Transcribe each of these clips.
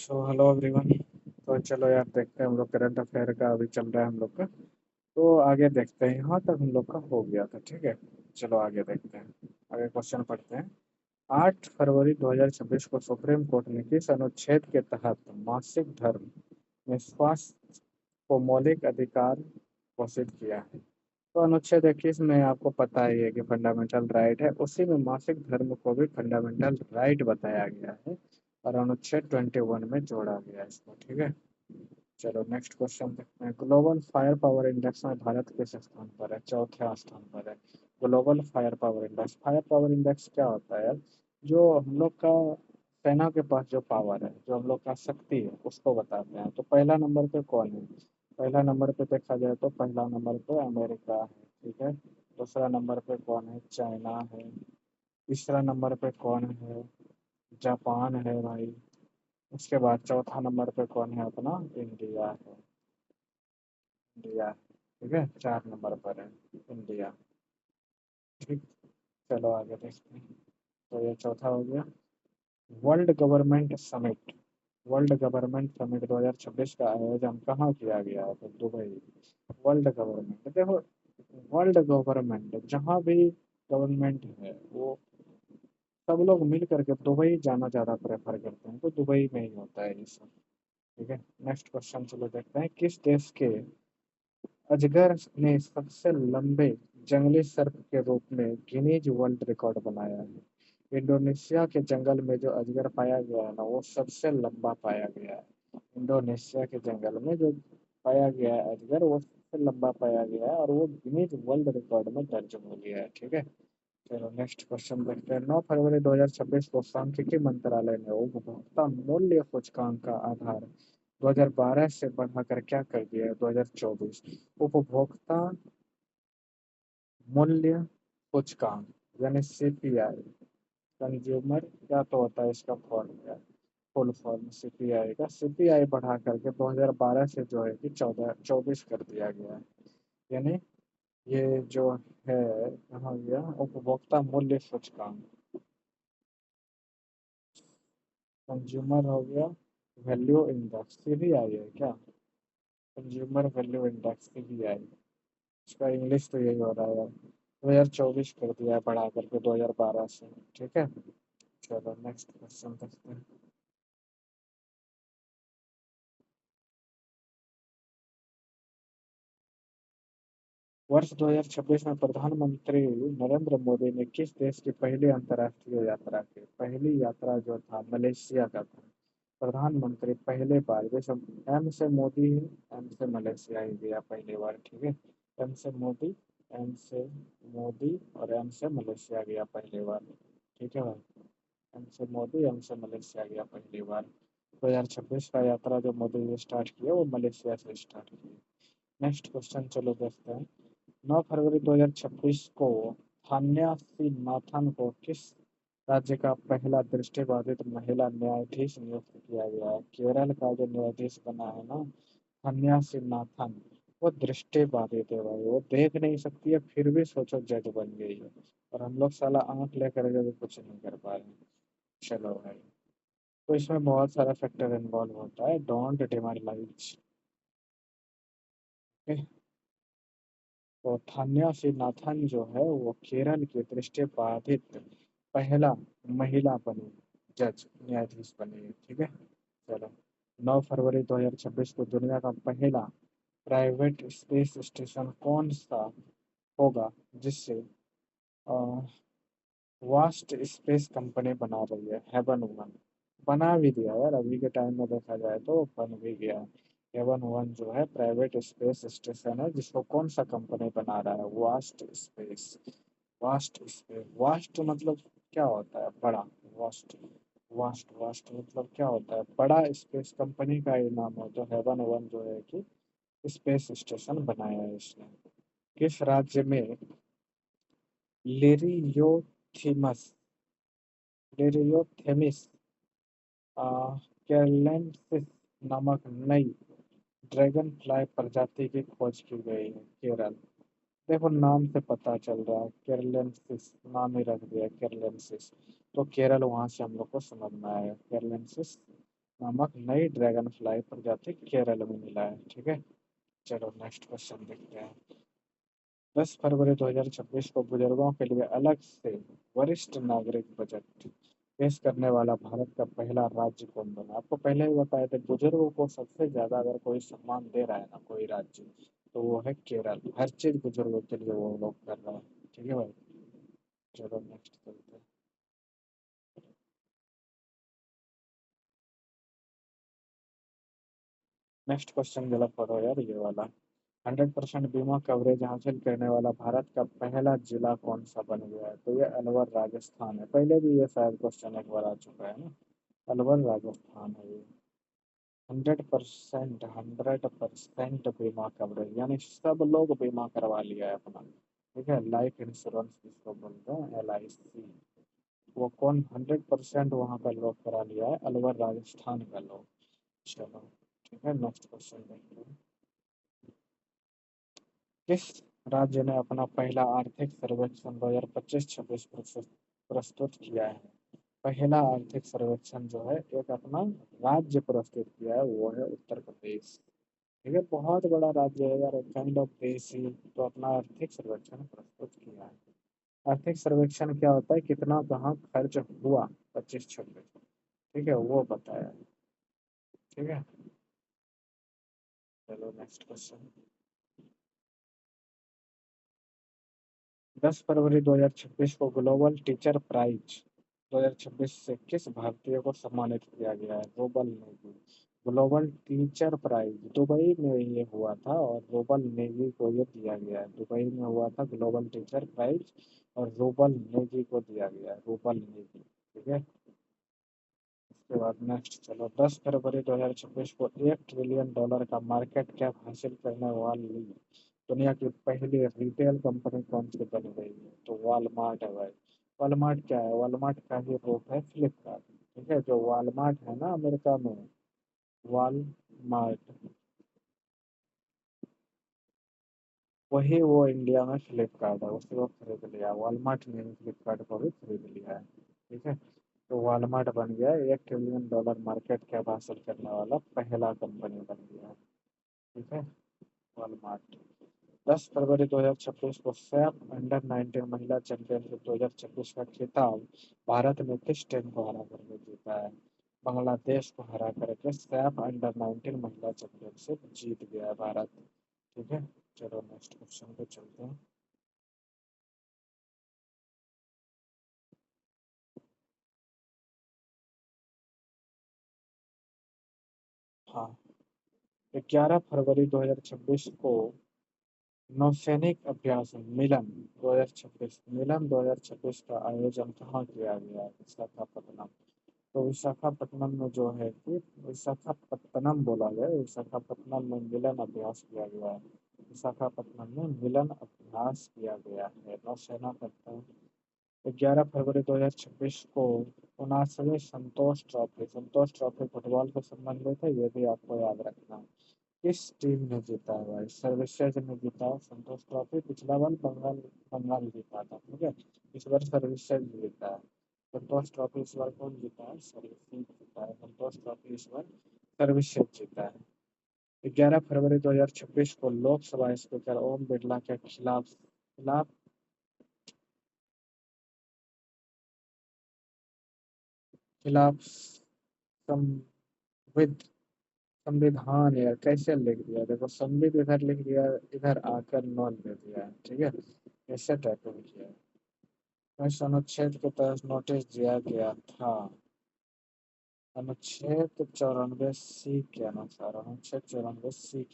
So hello everyone. तो चलो यार देखते हैं हम लोग करंट अफेयर का अभी चल रहा है हम लोग का। तो आगे देखते हैं, यहाँ तक हम लोग का हो गया था, ठीक है। चलो आगे देखते हैं, आगे क्वेश्चन पढ़ते हैं। 8 फरवरी 2026 को सुप्रीम कोर्ट ने किस अनुच्छेद के तहत मासिक धर्म में स्वास्थ्य को मौलिक अधिकार घोषित किया है? तो अनुच्छेद 21 में आपको पता ही है कि फंडामेंटल राइट है, उसी में मासिक धर्म को भी फंडामेंटल राइट बताया गया है और अनुच्छेद 21 में जोड़ा गया है इसको, ठीक है। चलो नेक्स्ट क्वेश्चन देखते हैं। ग्लोबल फायर पावर इंडेक्स में भारत किस स्थान पर है? चौथे स्थान पर है। ग्लोबल फायर पावर इंडेक्स क्या होता है यार? जो हम लोग का सेना के पास जो पावर है, जो हम लोग का शक्ति है, उसको बताते हैं। तो पहला नंबर पे कौन है? पहला नंबर पे देखा जाए तो पहला नंबर पे अमेरिका है, ठीक है। दूसरा नंबर पे कौन है? चाइना है। तीसरा नंबर पे कौन है? जापान है भाई। उसके बाद चौथा नंबर पे कौन है? अपना इंडिया है। इंडिया, ठीक है, 4 नंबर पर है इंडिया, ठीक। चलो आगे देखते हैं। तो ये चौथा हो गया। World government summit world government summit 2026 का आयोजन कहाँ किया गया है? तो दुबई। वर्ल्ड गवर्नमेंट देखो, वर्ल्ड गवर्नमेंट जहाँ भी गवर्नमेंट है वो सब लोग मिल करके दुबई जाना ज़्यादा प्रेफर करते हैं, तो दुबई में ही होता है ये सब, ठीक है। नेक्स्ट क्वेश्चन चलो देखते हैं। किस देश के अजगर ने सबसे लंबे जंगली सर्प के रूप में गिनीज वर्ल्ड रिकॉर्ड बनाया है? इंडोनेशिया के जंगल में जो अजगर पाया गया है ना, वो सबसे लंबा पाया गया है। इंडोनेशिया के जंगल में जो पाया गया है अजगर, वो सबसे लंबा पाया गया है और वो गिनीज वर्ल्ड रिकॉर्ड में दर्ज हो गया है, ठीक है। चलो नेक्स्ट क्वेश्चन देखते हैं। 9 फरवरी 2026 को सांख्यिकी मंत्रालय ने उपभोक्ता मूल्य सूचकांक का आधार 2012 से बढ़ाकर क्या कर दिया है? 2024 उपभोक्ता मूल्य सूचकांक यानी सीपीआई, कंज्यूमर क्या तो होता है इसका फॉर्म, फुल फॉर्म सीपीआई का, सीपीआई बढ़ा करके 2012 से जो है कि 14 24 कर दिया गया है। यानी ये जो है कहाँ गया? उपभोक्ता मूल्य सूचकांक। कंज्यूमर हो गया, वैल्यू इंडेक्स से भी आई है क्या? कंज्यूमर वैल्यू इंडेक्स से भी आई। इसका इंग्लिश तो यही हो रहा है यार। 2024 कर दिया है बढ़ा करके 2012 से, ठीक है। चलो नेक्स्ट क्वेश्चन देखते हैं। वर्ष 2026 में प्रधानमंत्री नरेंद्र मोदी ने किस देश की पहली अंतर्राष्ट्रीय यात्रा की? पहली यात्रा जो था मलेशिया का था। प्रधानमंत्री पहले बार, जैसे एम से मोदी है, एम से मलेशिया ही गया पहली बार, ठीक है। एम से मोदी, एम से मोदी और एम से मलेशिया गया पहली बार, ठीक है भाई। एम से मोदी, एम से मलेशिया गया पहली बार। 2026 का यात्रा जो मोदी ने स्टार्ट किया वो मलेशिया से स्टार्ट किया। नेक्स्ट क्वेश्चन चलो देखते हैं। 9 फरवरी 2026 को थान्या नाथन को किस राज्य का पहला दृष्टिबाधित महिला न्यायाधीश नियुक्त किया गया है? केरल का जो न्यायाधीश बना है ना, थान्या नाथन, वो दृष्टिबाधित है भाई, वो देख नहीं सकती है, फिर भी सोचो जज बन गई है। और हम लोग साला आंख लेकर के भी कुछ नहीं कर पा रहे हैं। चलो भाई, तो इसमें बहुत सारा फैक्टर इन्वॉल्व होता है, डोंट डिमोरलाइज। तो थान्या नाथन जो है वो केरल के दृष्टिबाधित पहला महिला बनी, जज न्यायाधीश बनी है, ठीक है। चलो, 9 फरवरी 2026 को दुनिया का पहला प्राइवेट स्पेस स्टेशन कौन सा होगा, जिससे वास्ट स्पेस कंपनी बना रही है? Heaven one. बना भी दिया यार, अभी के टाइम में देखा जाए तो बन भी गया। हेवन वन जो है प्राइवेट स्पेस स्टेशन है, जिसको कौन सा कंपनी बना रहा है? Vast space. Vast space, vast मतलब क्या होता है? बड़ा। वास्ट, वास्ट वास्ट मतलब क्या होता है? बड़ा स्पेस कंपनी का ही नाम है। तो हेवन वन जो है कि स्पेस स्टेशन बनाया है इसने। किस राज्य में लेरियोथिमस लेरियोथेमिस केरलेंसिस नामक नई ड्रैगन फ्लाई प्रजाति की खोज की गई है? केरल। देखो नाम से पता चल रहा है, केरलेंसिस नाम ही रख दिया केरलेंसिस। तो केरल वहां से हम लोग को समझ में आया, केरलेंसिस नामक नई ड्रैगन फ्लाई प्रजाति केरल में मिला है। ठीक है, चलो नेक्स्ट क्वेश्चन देखते हैं। 10 फरवरी 2026 को बुजुर्गों के लिए अलग से वरिष्ठ नागरिक बजट पेश करने वाला भारत का पहला राज्य कौन बना? आपको पहले ही बताया था, बुजुर्गों को सबसे ज्यादा अगर कोई सम्मान दे रहा है ना कोई राज्य, तो वो है केरल। हर चीज बुजुर्गों के लिए वो लोग कर रहा है। ठीक है भाई, चलो नेक्स्ट चलते हैं। नेक्स्ट क्वेश्चन गलत पढ़ो यार, ये वाला। 100% बीमा कवरेज हासिल करने वाला भारत का पहला जिला कौन सा बन गया है? तो ये अलवर राजस्थान है। पहले भी ये शायद क्वेश्चन एक बार आ चुका है ना। अलवर राजस्थान है ये। 100% बीमा कवरेज, यानी सब लोग बीमा करवा लिया है अपना। ठीक है, लाइफ इंश्योरेंस जिसको बोलते हैं, LIC। वो कौन 100% वहाँ का लोग करा लिया है? अलवर राजस्थान का लोग। चलो ठीक है, नेक्स्ट क्वेश्चन देखते हैं। किस राज्य ने अपना पहला आर्थिक सर्वेक्षण 2025-26 प्रस्तुत किया है? पहला आर्थिक सर्वेक्षण जो है एक अपना राज्य प्रस्तुत किया है, वो है उत्तर प्रदेश। ठीक है, बहुत बड़ा राज्य है यार, काइंड ऑफ देश ही, तो अपना आर्थिक सर्वेक्षण प्रस्तुत किया है। आर्थिक सर्वेक्षण क्या होता है? कितना कहाँ खर्च हुआ 25-26। ठीक है, वो बताया है। ठीक है, चलो नेक्स्ट क्वेश्चन। 10 फरवरी 2026 को ग्लोबल टीचर प्राइज 2026 से किस भारतीय को सम्मानित किया गया है? Rubal Negi. Global teacher prize Dubai में ये हुआ था, और रोबल नेगी को ये दिया गया है। दुबई में हुआ था ग्लोबल टीचर प्राइज, और रोबल नेगी को दिया गया है, रोबल नेगी। ठीक है, उसके बाद नेक्स्ट चलो। 10 फरवरी 2026 को $1 ट्रिलियन का मार्केट कैप हासिल करने वाली दुनिया की पहली रिटेल कंपनी कौन सी बन गई है? तो वॉलमार्ट है भाई। वॉलमार्ट क्या है? वॉलमार्ट का ही रूप है फ्लिपकार्ट। ठीक है, जो वॉलमार्ट है ना अमेरिका में, वॉलमार्ट, वही वो इंडिया में फ्लिपकार्ट है, उसी को खरीद लिया। वॉलमार्ट ने फ्लिपकार्ट को भी खरीद लिया है। ठीक है, तो वॉलमार्ट बन गया $1 ट्रिलियन मार्केट कैप हासिल करने वाला पहला कंपनी बन गया है। ठीक है, वॉलमार्ट। 10 फरवरी 2026 को सैफ अंडर 19 महिला चैंपियनशिप 2026 का खिताब भारत ने किस टीम को हरा करके जीता है? बांग्लादेश को हरा करके सैफ अंडर 19 महिला चैंपियनशिप जीत गया है भारत। ठीक है, चलो नेक्स्ट क्वेश्चन पे चलते हैं। हाँ, 11 फरवरी 2026 को नौसैनिक अभ्यास मिलन 2026, मिलन 2026 का आयोजन कहाँ किया गया है? विशाखापट्टनम। तो विशाखापट्टनम में जो है कि विशाखापट्टनम बोला गया, विशाखापट्टनम में मिलन अभ्यास किया गया है। विशाखापट्टनम में मिलन अभ्यास किया गया है नौसेना करता है। 11 फरवरी 2026 को 59वीं संतोष ट्रॉफी फुटबॉल से संबंधित है, ये भी आपको याद रखना है। किस टीम ने जीता है भाई? सर्विसेज ने जीता है संतोष ट्रॉफी। पिछला बार बंगाल बंगाल जीता था। ठीक है, इस बार सर्विसेज जीता है संतोष ट्रॉफी। इस बार कौन जीता है? सर्विसेज जीता है संतोष ट्रॉफी इस बार, सर्विसेज जीता है। 11 फरवरी 2026 को लोकसभा स्पीकर ओम बिरला के खिलाफ खिलाफ संविध संविधान यार कैसे लिख दिया? देखो, संविध इधर लिख दिया, इधर आकर नॉन दे दिया है। ठीक है, ऐसे टाइपिंग किया है। इस अनुच्छेद के तहत नोटिस दिया गया था। अनुच्छेद 94 सी के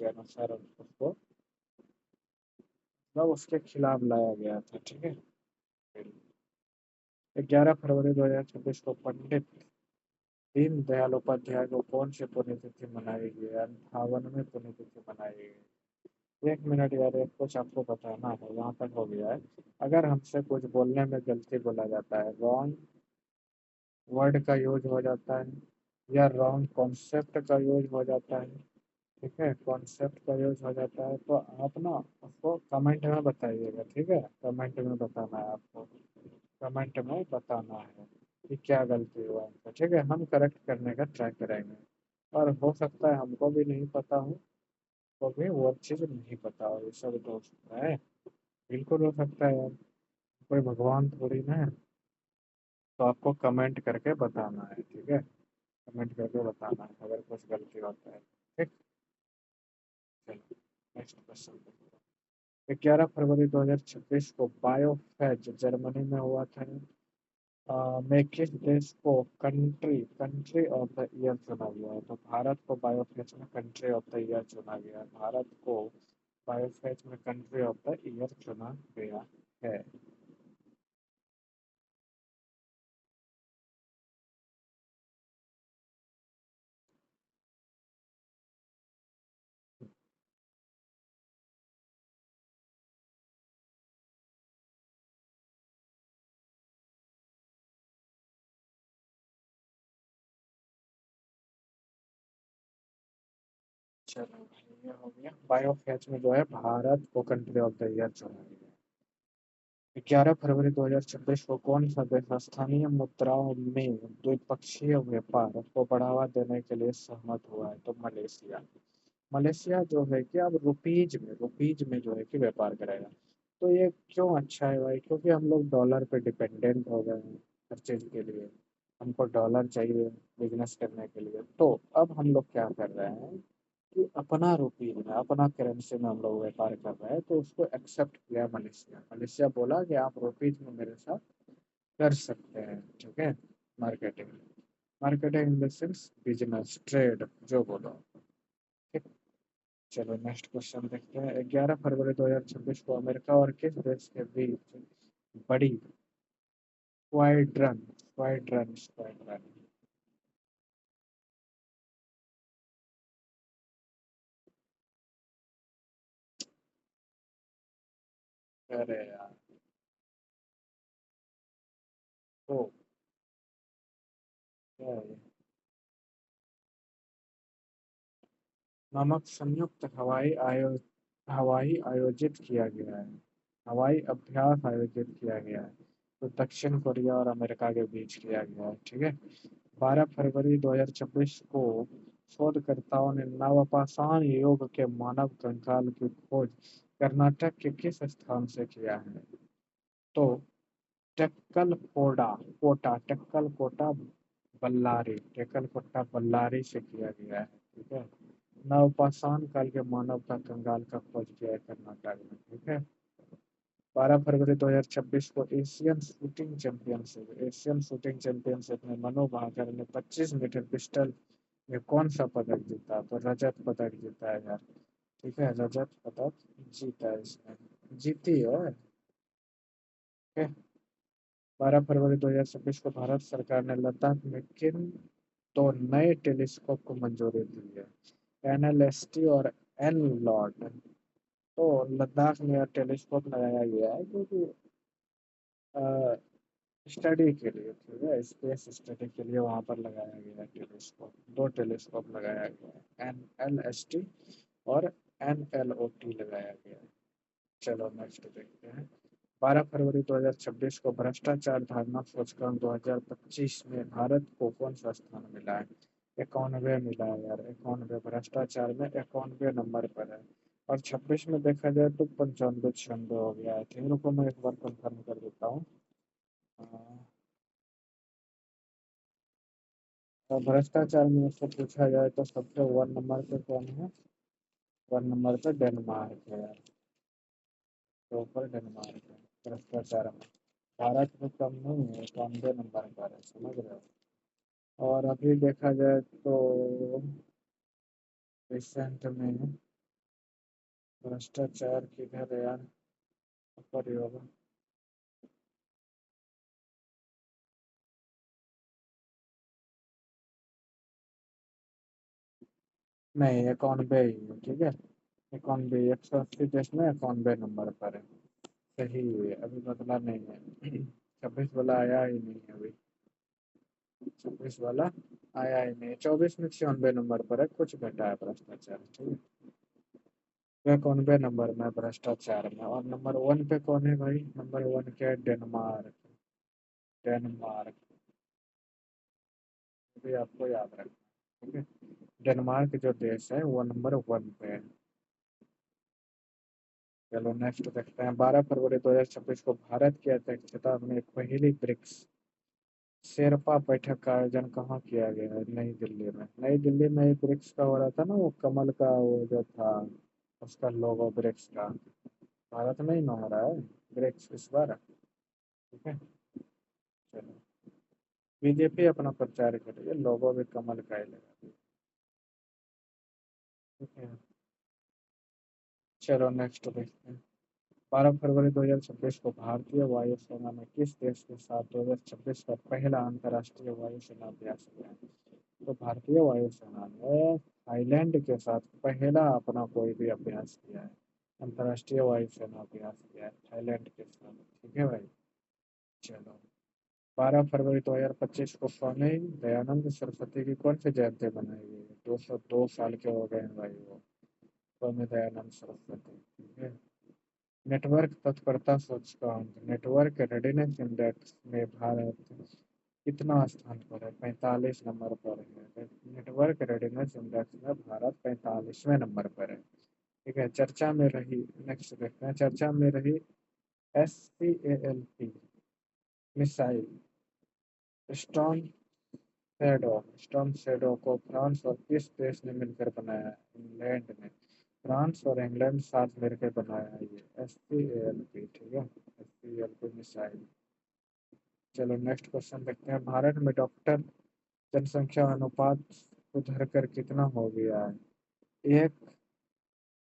अनुसार उसको मतलब उसके खिलाफ लाया गया था। ठीक है, 11 फरवरी 2026 को पंडित दीनदयाल उपाध्याय को कौन सी पुण्यतिथि मनाई गई? 58वीं पुण्यतिथि मनाई गई। 1 मिनट यार, एक कुछ आपको बताना है, यहाँ तक हो गया है। अगर हमसे कुछ बोलने में गलती बोला जाता है, रॉन्ग वर्ड का यूज हो जाता है, या रॉन्ग कॉन्सेप्ट का यूज हो जाता है, ठीक है, कॉन्सेप्ट का यूज हो जाता है, तो आप ना उसको कमेंट में बताइएगा। ठीक है, कमेंट में बताना है आपको, कमेंट में बताना है कि क्या गलती हुआ है। ठीक है, हम करेक्ट करने का ट्राई करेंगे। और हो सकता है हमको भी नहीं पता हो, तो भी वो चीज़ नहीं पता हो, ये सब तो हो सकता है। बिल्कुल हो सकता है यार, कोई भगवान थोड़ी ना है। तो आपको कमेंट करके बताना है, ठीक है। कमेंट करके बताना है अगर कुछ गलती होता है, ठीक। चलो नेक्स्ट क्वेश्चन। 11 फरवरी 2026 को बायोफेज जर्मनी में हुआ था। में किस देश को country country of the year चुना गया है? तो भारत को बायोफेज में कंट्री ऑफ द ईयर चुना गया है। भारत को बायोफेज में कंट्री ऑफ द ईयर चुना गया है। चलो ये हो गया, बायोफेज में जो है भारत को कंट्री ऑफ द ईयर चुना गया। 11 फरवरी 2026 को कौन सा देश स्थानीय मुद्राओं में द्विपक्षीय व्यापार को बढ़ावा देने के लिए सहमत हुआ है? तो मलेशिया। मलेशिया जो है कि अब रुपीज में जो है कि व्यापार करेगा। तो ये क्यों अच्छा है भाई? क्योंकि हम लोग डॉलर पे डिपेंडेंट हो गए हैं हर चीज़ के लिए। हमको डॉलर चाहिए बिजनेस करने के लिए। तो अब हम लोग क्या कर रहे हैं कि अपना रुपीज में, अपना करेंसी में हम लोग व्यापार कर रहे हैं। तो उसको एक्सेप्ट किया मलेशिया। मलेशिया बोला कि आप रुपीज में मेरे साथ कर सकते हैं, ठीक है। Marketing, marketing in the sense business trade जो बोलो, ठीक। चलो नेक्स्ट क्वेश्चन देखते हैं। 11 फरवरी 2026 को अमेरिका और किस देश के बीच बड़ी स्क्वाड्रन। अरे यार, तो क्या है ये? नामक संयुक्त हवाई आयोजित किया गया है। हवाई अभ्यास आयोजित किया गया है। तो दक्षिण कोरिया और अमेरिका के बीच किया गया है, ठीक है। 12 फरवरी 2026 को शोधकर्ताओं ने नवपाषाण युग के मानव कंकाल की खोज कर्नाटक के किस स्थान से किया है? तो टेक्कल कोटा बल्लारी से किया गया है, ठीक है। नवपाषाण काल के मानव का कंकाल का खोज किया है कर्नाटक में, ठीक है। 12 फरवरी 2026 को एशियन शूटिंग चैंपियनशिप में मनु भाकर ने 25 मीटर पिस्टल में कौन सा पदक जीता? तो रजत पदक जीता है यार, ठीक है। रजत पदक जीता है इसने, जीती है, ठीक है। 12 फरवरी 2026 को भारत सरकार ने लद्दाख में किन दो नए टेलीस्कोप को मंजूरी दी है? NLST और NLOT। तो लद्दाख में टेलीस्कोप लगाया गया है क्योंकि स्टडी के लिए, ठीक है, स्पेस स्टडी के लिए वहां पर लगाया गया है टेलीस्कोप। दो टेलीस्कोप लगाया गया है, NLST और NLOT लगाया गया है। चलो नेक्स्ट देखते हैं। 12 फरवरी 2026 को भ्रष्टाचार धारणा सूचकांक 2025 में भारत को कौन सा स्थान मिला है? 91 मिला है यार, 91 भ्रष्टाचार में 91 नंबर पर है। और 26 में देखा जाए तो 95 96 हो गया है। ठीक, रुको मैं एक बार कंफर्म कर देता हूँ। तो भ्रष्टाचार में से पूछा जाए तो सबसे 1 नंबर पे कौन है? 1 नंबर पे डेनमार्क है यार। तो ऊपर डेनमार्क है भ्रष्टाचार में। भारत में कम नहीं है, 91 नंबर पर है, समझ रहे हो। और अभी देखा जाए तो रिसेंट में भ्रष्टाचार किधर है यार? ऊपर ही होगा। नहीं, 91 ही है, ठीक है। 91, 180 देश में 91 नंबर पर है। सही है, अभी बदला नहीं है। 26 वाला आया ही नहीं है अभी। 26 वाला आया ही नहीं। 24 में 96 नंबर पर है, कुछ घटा है भ्रष्टाचार, ठीक है। 91 नंबर में भ्रष्टाचार में। और नंबर 1 पे कौन है भाई? नंबर 1 क्या है? डेनमार्क। डेनमार्क भी आपको याद रखना, ठीक है। डेनमार्क जो देश है वो नंबर 1 पे है। चलो नेक्स्ट देखते हैं। 12 फरवरी 2026 को भारत की अध्यक्षता में पहली ब्रिक्स शेरपा बैठक का आयोजन कहाँ किया गया है? नई दिल्ली में। नई दिल्ली में एक ब्रिक्स का हो रहा था ना, वो कमल का वो जो था, उसका लोगो ब्रिक्स का। भारत में ही ना हो रहा है ब्रिक्स इस बार। ठीक है, चलो। बीजेपी अपना प्रचार कर रही है, लोगो भी कमल का ही लगा। ठीक है, चलो नेक्स्ट देखते हैं। 12 फरवरी 2026 को भारतीय वायुसेना ने किस देश के साथ 2026 का पहला अंतर्राष्ट्रीय वायुसेना अभ्यास किया? तो भारतीय वायुसेना ने थाईलैंड के साथ पहला अपना कोई भी अभ्यास किया है, अंतर्राष्ट्रीय वायुसेना अभ्यास किया है थाईलैंड के साथ। ठीक है भाई, चलो। 12 फरवरी 2025 को स्वामी दयानंद सरस्वती की कौन सी जयंती मनाई गई है? 202 साल के हो गए हैं भाई वो, स्वामी दयानंद सरस्वती। ठीक है। नेटवर्क तत्परता सूचकांक, नेटवर्क रेडिनेस इंडेक्स में भारत कितना स्थान पर है? 45 नंबर पर है। नेटवर्क रेडिनेस इंडेक्स में भारत 45वें नंबर पर है। ठीक है, चर्चा में रही। नेक्स्ट देखते हैं। चर्चा में रही SCALP missile storm storm shadow को फ्रांस और किस देश ने मिलकर बनाया है? इंग्लैंड ने। फ्रांस और इंग्लैंड साथ मिलकर बनाया है ये SCALP। ठीक है, SCALP मिसाइल। चलो नेक्स्ट क्वेश्चन देखते हैं। भारत में डॉक्टर जनसंख्या अनुपात सुधर कर कितना हो गया है? एक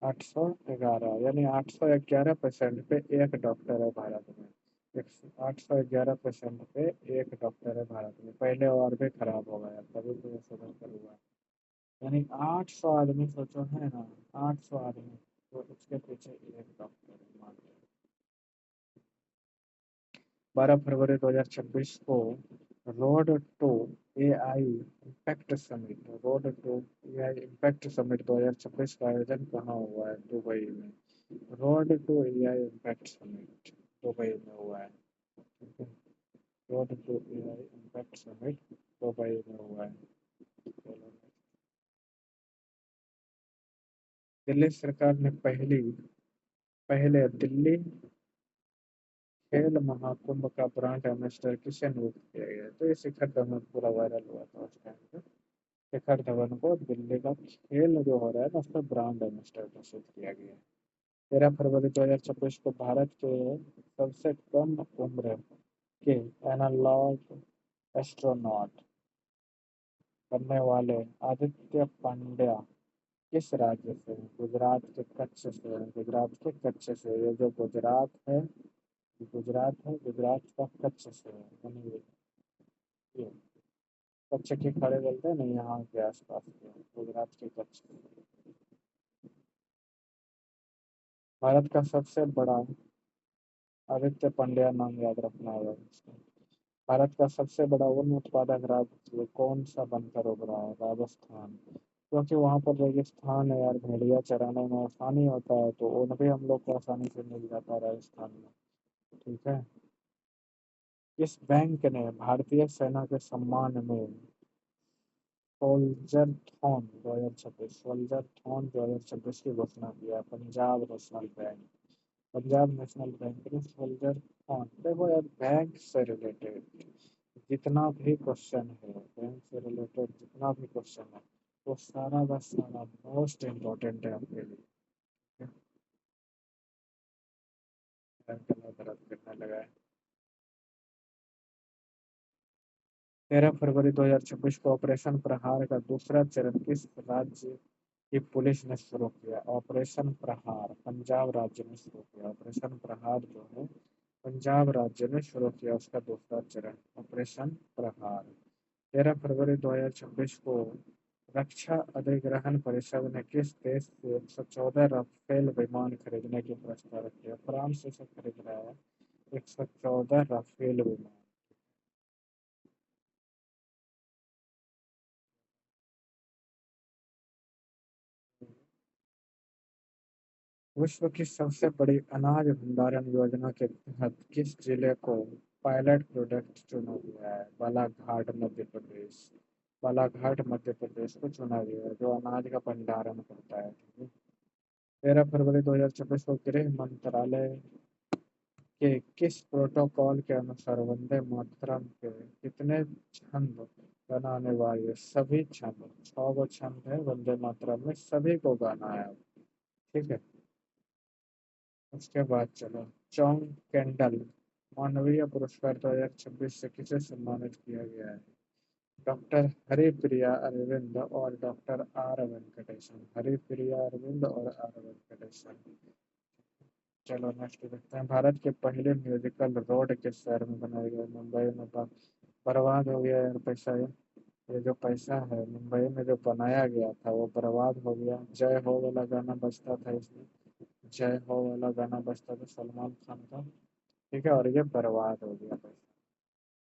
811, यानी 811% पे एक डॉक्टर है भारत में। 811% पे एक डॉक्टर है भारत में। पहले और भी खराब हो गया, तभी तो ये सुधर कर हुआ। यानी 800 आदमी सोचो है ना, 800 आदमी, तो उसके पीछे एक डॉक्टर है, मान लो। 12 फरवरी 2026 को road to AI impact summit road to AI impact summit 2026 का आयोजन कहाँ हुआ है? दुबई में। Road to AI impact summit Dubai में हुआ है। ठीक है, road to AI impact summit Dubai में हुआ है। चलो। दिल्ली सरकार ने पहले दिल्ली खेल महाकुंभ का ब्रांड एम्बेसडर किसे नियुक्त किया गया? तो ये शिखर धवन पूरा वायरल हुआ था उस टाइम पे। शिखर धवन को दिल्ली का खेल जो हो रहा है ना, उसका ब्रांड एम्बेसडर घोषित किया गया है। 13 फरवरी 2026 को भारत के सबसे कम उम्र के एनालॉग एस्ट्रोनॉट बनने वाले आदित्य पांड्या किस राज्य से हैं? गुजरात के कच्छ से हैं। गुजरात के कच्छ से, ये जो गुजरात का कच्छ से है। यानी ये कच्छ के खड़े बोलते हैं ना, यहाँ के आसपास के, गुजरात के कच्छ। भारत का सबसे बड़ा, आदित्य पंड्या नाम याद रखना होगा इसका। भारत का सबसे बड़ा वन उत्पादक राज्य कौन सा बनकर उभरा है? राजस्थान। क्योंकि वहाँ पर रेगिस्तान है यार, भेड़िया चराने में आसानी होता है, तो ऊन भी हम लोग को आसानी से मिल जाता है राजस्थान में। ठीक है। इस बैंक ने भारतीय सेना के सम्मान में सोल्जर थॉन 2026 की घोषणा किया? पंजाब नेशनल बैंक ने सोल्जर थॉन। देखो यार, बैंक से रिलेटेड जितना भी क्वेश्चन है, बैंक से रिलेटेड जितना भी क्वेश्चन है, वो सारा का सारा मोस्ट इम्पोर्टेंट है आपके लिए। ठीक है? गला दर्द करने लगा है। 13 फरवरी 2026 को ऑपरेशन प्रहार का दूसरा चरण किस राज्य की पुलिस ने शुरू किया? ऑपरेशन प्रहार पंजाब राज्य ने शुरू किया। ऑपरेशन प्रहार जो है, पंजाब राज्य ने शुरू किया उसका दूसरा चरण, ऑपरेशन प्रहार। 13 फरवरी 2026 को रक्षा अधिग्रहण परिषद ने किस देश से 114 राफेल विमान खरीदने की प्रस्ताव किया? फ्रांस से खरीद रहा है 114 राफेल विमान। विश्व की सबसे बड़ी अनाज भंडारण योजना के तहत किस जिले को पायलट प्रोजेक्ट चुना गया है? बालाघाट, मध्य प्रदेश। बालाघाट मध्य प्रदेश को चुना गया है, जो अनाज का भंडारण करता है। ठीक है। 13 फरवरी 2026 को गृह मंत्रालय के किस प्रोटोकॉल के अनुसार वंदे मातरम के कितने छंद बनाने वाले सभी छंद, 6 गो छंद है वंदे मातरम में, सभी को गाना है। ठीक है। उसके बाद चलो, जॉन कैंडल मानवीय पुरस्कार 2026 से किसे सम्मानित किया गया है? डॉक्टर हरिप्रिया अरविंद और डॉक्टर आर वेंकटेशन। हरिप्रिया अरविंद और आर वेंकटेशन। चलो नेक्स्ट देखते हैं, भारत के पहले म्यूजिकल रोड किस शहर में बनाए गए? मुंबई में। बर्बाद हो गया यार पैसा ये जो पैसा है मुंबई में जो बनाया गया था वो बर्बाद हो गया। जय हो वाला गाना बजता था इसमें, जय हो वाला गाना बजता था सलमान खान का। ठीक है, और ये बर्बाद हो गया पैसा।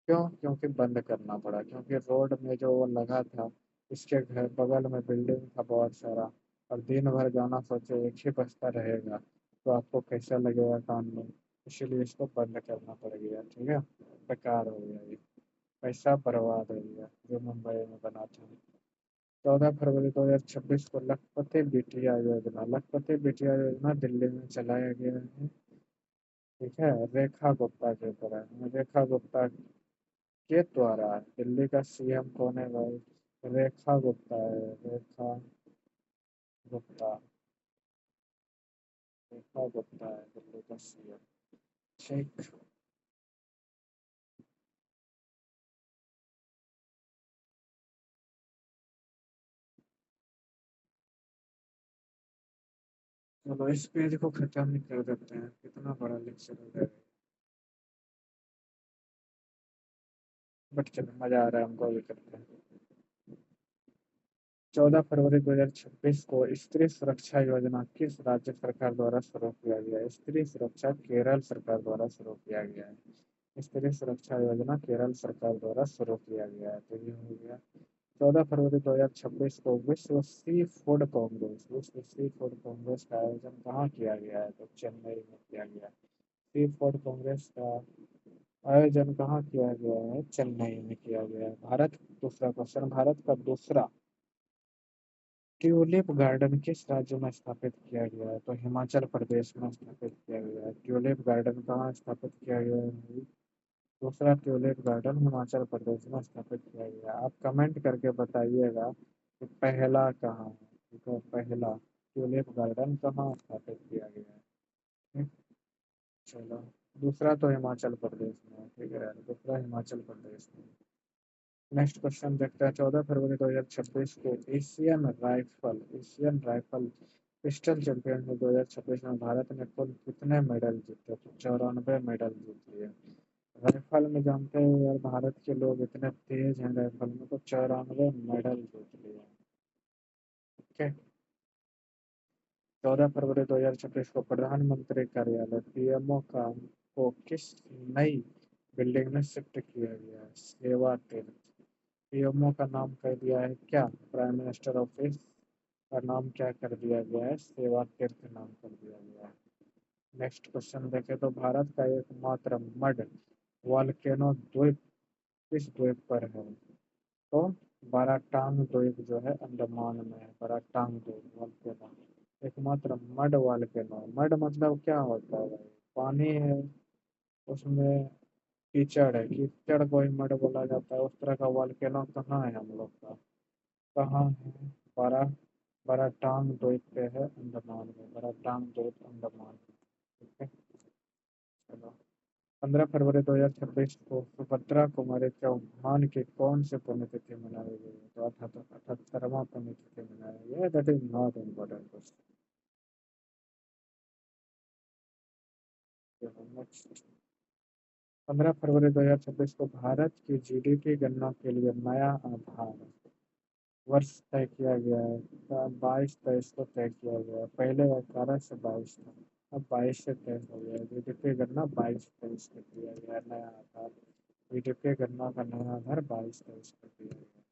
क्यों? क्योंकि बंद करना पड़ा, क्योंकि रोड में जो वो लगा था, इसके घर बगल में बिल्डिंग था बहुत सारा, और दिन भर गाना सोचे एक ही बजता रहेगा तो आपको कैसा लगेगा कान में। इसीलिए इसको बंद करना पड़ गया। ठीक है, बेकार हो गया ये, पैसा बर्बाद हो गया जो मुंबई में बना था। 14 फरवरी 2026 को लखपति बिटिया योजना, लखपति बिटिया योजना दिल्ली में चलाया गया है। ठीक है, रेखा गुप्ता के द्वारा, रेखा गुप्ता के द्वारा। दिल्ली का सीएम कौन है भाई? रेखा गुप्ता है, रेखा गुप्ता। रेखा गुप्ता है दिल्ली का सीएम। ठीक। चलो इस पेज को खत्म ही कर देते हैं, कितना बड़ा लेक्चर हो जाएगा। बट चलो मजा आ रहा है हमको, भी करते हैं। 14 फरवरी 2026 को स्त्री सुरक्षा योजना किस राज्य सरकार द्वारा शुरू किया गया है? स्त्री सुरक्षा केरल सरकार द्वारा शुरू किया गया है। स्त्री सुरक्षा योजना केरल सरकार द्वारा शुरू किया गया है, तो ये हो गया। 14 फरवरी 2026 को विश्व सी फूड कांग्रेस, विश्व सी फूड कांग्रेस का आयोजन कहाँ किया गया है? तो चेन्नई में किया गया। सी फूड कांग्रेस का आयोजन कहाँ किया गया है? चेन्नई में किया गया है। भारत, दूसरा क्वेश्चन, भारत का दूसरा ट्यूलिप गार्डन किस राज्य में स्थापित किया गया है? तो हिमाचल प्रदेश में स्थापित किया गया है। ट्यूलिप गार्डन कहाँ स्थापित किया गया है? दूसरा ट्यूलिप गार्डन हिमाचल प्रदेश में स्थापित किया गया है। आप कमेंट करके बताइएगा कि पहला कहाँ है। ठीक है, पहला ट्यूलिप गार्डन कहाँ स्थापित किया गया है? ठीक, चलो। दूसरा तो हिमाचल प्रदेश में है। ठीक है, दूसरा हिमाचल प्रदेश में। नेक्स्ट क्वेश्चन देखते हैं, 14 फरवरी 2026 को एशियन राइफल पिस्टल चैंपियनशिप 2026 में भारत ने कुल कितने मेडल जीते? तो 94 मेडल जीत लिए। राइफल में जानते हो यार, भारत के लोग इतने तेज हैं राइफल में, तो 94 मेडल जीत लिए। ओके। 14 फरवरी 2026 को प्रधानमंत्री कार्यालय पीएमओ का को किस नई बिल्डिंग में शिफ्ट किया गया है? सेवा तीर्थ। पीएमओ का नाम कर दिया है क्या? प्राइम मिनिस्टर ऑफिस का नाम क्या कर दिया गया है? सेवा तीर्थ नाम कर दिया गया है। नेक्स्ट क्वेश्चन देखें तो, भारत का एकमात्र मड वॉल्केनो द्वीप किस द्वीप पर है? तो बाराटांग द्वीप जो है अंडमान में है, बाराटांग द्वीप वॉल्केनो। एकमात्र मड वॉल्केनो, मड मतलब क्या होता है भाई? पानी है, उसमें कीचड़ है, कीचड़ को ही मड बोला जाता है। उस तरह का वॉल्केनो कहाँ है हम लोग का? कहाँ है? बड़ा बड़ा टांग द्वीप पे है, अंडमान में, बड़ा टांग द्वीप अंडमान में। ठीक है, चलो। 15 फरवरी 2026 को सुभद्रा कुमारी चौहान की कौन सी पुण्यतिथि मनाई गई है? तो 78वां पुण्यतिथि मनाया गया है। That is not important question. 15 फरवरी 2026 को भारत की जीडीपी गणना के लिए नया आधार वर्ष तय किया गया है। 22-23 को तय किया गया है, पहले 18 से 22 था, अब 22 से तय हो गया है। जीडीपी गणना 22-23 को किया गया है, नया आधार। जीडीपी गणना का नया आधार 22-23 को किया गया।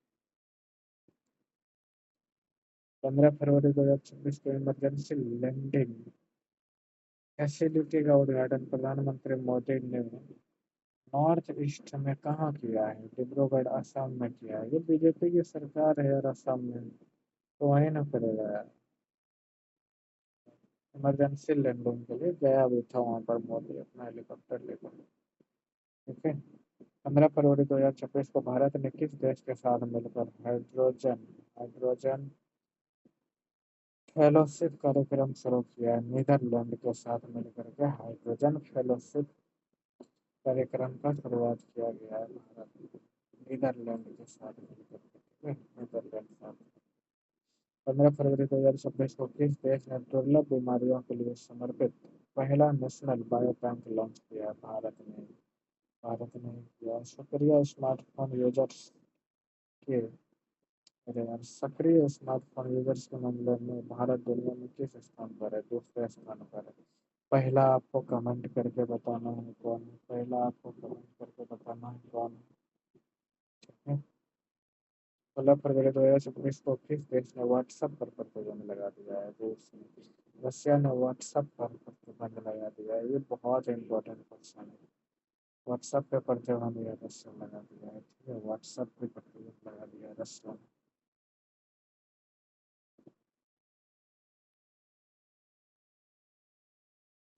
15 फरवरी 2026 को इमरजेंसी लैंडिंग फैसिलिटी का उद्घाटन प्रधानमंत्री मोदी ने नॉर्थ ईस्ट में कहाँ किया है? डिब्रूगढ़ असम में किया है। ये बीजेपी की सरकार है यार असम में, तो वहीं ना करेगा यार। इमरजेंसी लैंडिंग के लिए गया भी था वहां पर मोदी अपना हेलीकॉप्टर लेकर। ठीक है। 15 फरवरी 2026 को भारत ने किस देश के साथ मिलकर हाइड्रोजन हाइड्रोजन फेलोशिप कार्यक्रम शुरू किया है? नीदरलैंड के साथ मिलकर के हाइड्रोजन फेलोशिप कार्यक्रम का शुरुआत किया गया है भारत में, नीदरलैंड के साथ मिलकर के, ठीक है, नीदरलैंड साथ। 15 फरवरी 2026 को किस देश ने दुर्लभ बीमारियों के लिए समर्पित पहला नेशनल बायो बैंक लॉन्च किया है? भारत ने किया। सक्रिय स्मार्टफोन यूजर्स के अरे यार, सक्रिय स्मार्टफोन यूजर्स के मामले में भारत दुनिया में किस स्थान पर है? दूसरे स्थान पर है। पहला आपको कमेंट करके बताना है कौन है, पहला आपको कमेंट करके बताना है कौन है। 16 फरवरी 2019 को किस देश ने व्हाट्सएप पर प्रतिबंध लगा दिया है? रूस ने। रशिया ने व्हाट्सएप पर प्रतिबंध लगा दिया है। ये बहुत इंपॉर्टेंट क्वेश्चन है। व्हाट्सएप पे प्रतिबंध या रशिया ने लगा दिया है, ठीक है, व्हाट्सएप पे प्रतिबंध लगा दिया है रशिया ने।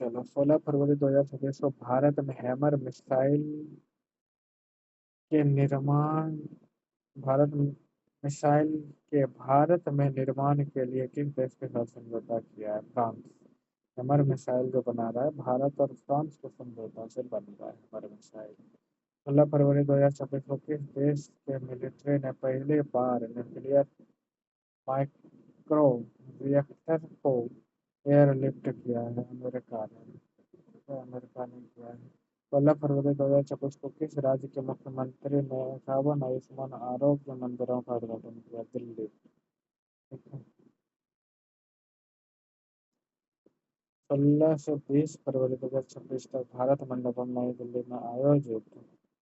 चलो 16 फरवरी 2026 को भारत में हैमर मिसाइल के निर्माण भारत मिसाइल के भारत में निर्माण के लिए किस देश के साथ समझौता किया है? फ्रांस। हमर मिसाइल जो बना रहा है भारत और फ्रांस के समझौता से बन रहा है हमर मिसाइल। 16 फरवरी 2026 को किस देश के मिलिट्री ने पहली बार न्यूक्लियर माइक्रो रिएक्टर को एयरलिफ्ट किया है? अमेरिका ने। तो अमेरिका ने किया है। 16 फरवरी 2026 को किस राज्य के मुख्यमंत्री ने 51 आयुष्मान आरोग्य मंदिरों का उद्घाटन किया? दिल्ली। ठीक है। 16 से 20 फरवरी 2026 तक भारत मंडपम नई दिल्ली में आयोजित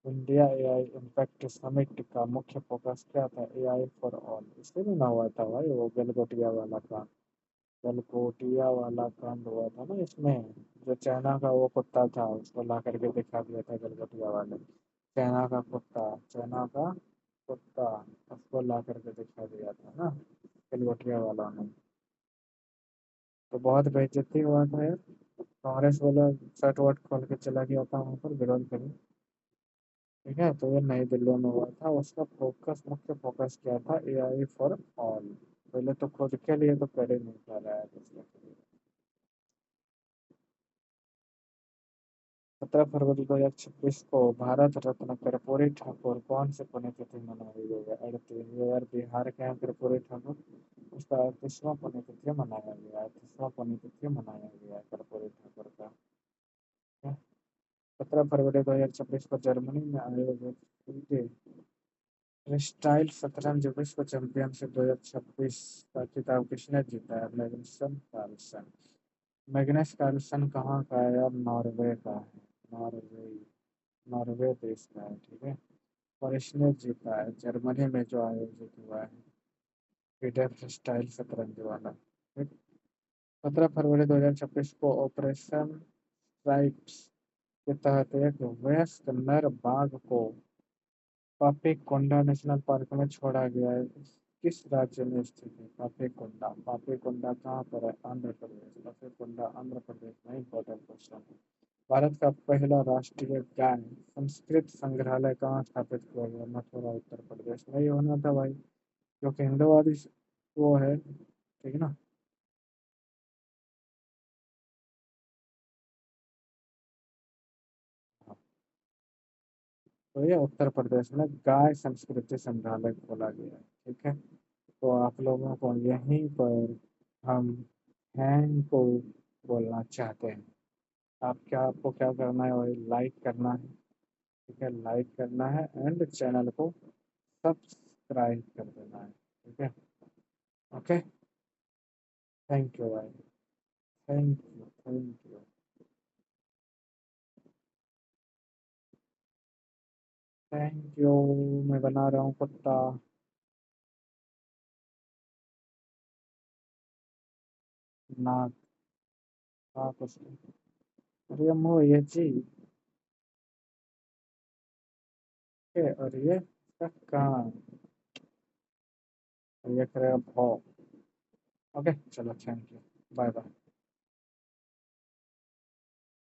इंडिया एआई इम्पैक्ट समिट का मुख्य फोकस क्या था? AI for all. इससे भी ना हुआ था भाई वो गलगोटिया वाला काम। गलगोटिया वाला कांड हुआ था ना इसमें, जो चाइना का वो कुत्ता था उसको ला करके दिखा दिया था गलगोटिया वाले। चाइना का कुत्ता उसको ला करके दिखा दिया था ना गलगोटिया वाला ने। तो बहुत बेइज्जती हुआ था यार। कांग्रेस वाला शर्ट वर्ट खोल के चला गया था वहाँ पर विरोध करने। ठीक है, तो ये नई दिल्ली में हुआ था। उसका मुख्य फोकस क्या था? AI for all. पहले तो खुद के लिए तो कर ही नहीं पा रहा है दूसरे के लिए। 17 फरवरी 2026 को भारत रत्न कर्पूरी ठाकुर कौन से पुण्यतिथि मनाई गई है? 38। ये यार बिहार के हैं कर्पूरी ठाकुर, उसका 38वां पुण्यतिथि मनाया गया है, 38वां पुण्यतिथि मनाया गया है कर्पूरी ठाकुर का। 17 फरवरी 2026 को जर्मनी में आयोजित फ्रीस्टाइल शतरंज विश्व चैंपियनशिप 2026 का खिताब किसने जीता है? मैग्नस कार्लसन कहाँ का है यार? नॉर्वे का है। नॉर्वे। नॉर्वे देश का है, ठीक है। और इसने जीता है जर्मनी में जो आयोजित हुआ है फीडे फ्रीस्टाइल शतरंज वाला, ठीक। 17 फरवरी 2026 को ऑपरेशन स्ट्राइप्स के तहत एक वयस्क नर बाघ को पापीकोंडा नेशनल पार्क में छोड़ा गया है। किस राज्य में स्थित है पापीकोंडा? पापीकोंडा कहाँ पर है? आंध्र प्रदेश। पापीकोंडा आंध्र प्रदेश में। इंपॉर्टेंट क्वेश्चन है। भारत का पहला राष्ट्रीय गाय संस्कृत संग्रहालय कहाँ स्थापित किया गया? मथुरा उत्तर प्रदेश में ही होना था भाई, जो कि हिंदुवादी वो है, ठीक है ना। हाँ, तो ये उत्तर प्रदेश में गाय संस्कृति संग्रहालय खोला गया है, ठीक है। तो आप लोगों को यहीं पर हम हैंग को बोलना चाहते हैं। आपको क्या करना है? वही लाइक करना है, ठीक है, लाइक करना है एंड चैनल को सब्सक्राइब कर देना है, ठीक है। ओके। थैंक यू भाई। Thank you. Thank you. मैं बना रहा हूँ कुत्ता। नाक। नाक उसकी। अरे अम्मो ये जी। है और ये इसका कान, और ये करेगा भौ। ओके चलो, थैंक यू, बाय बाय।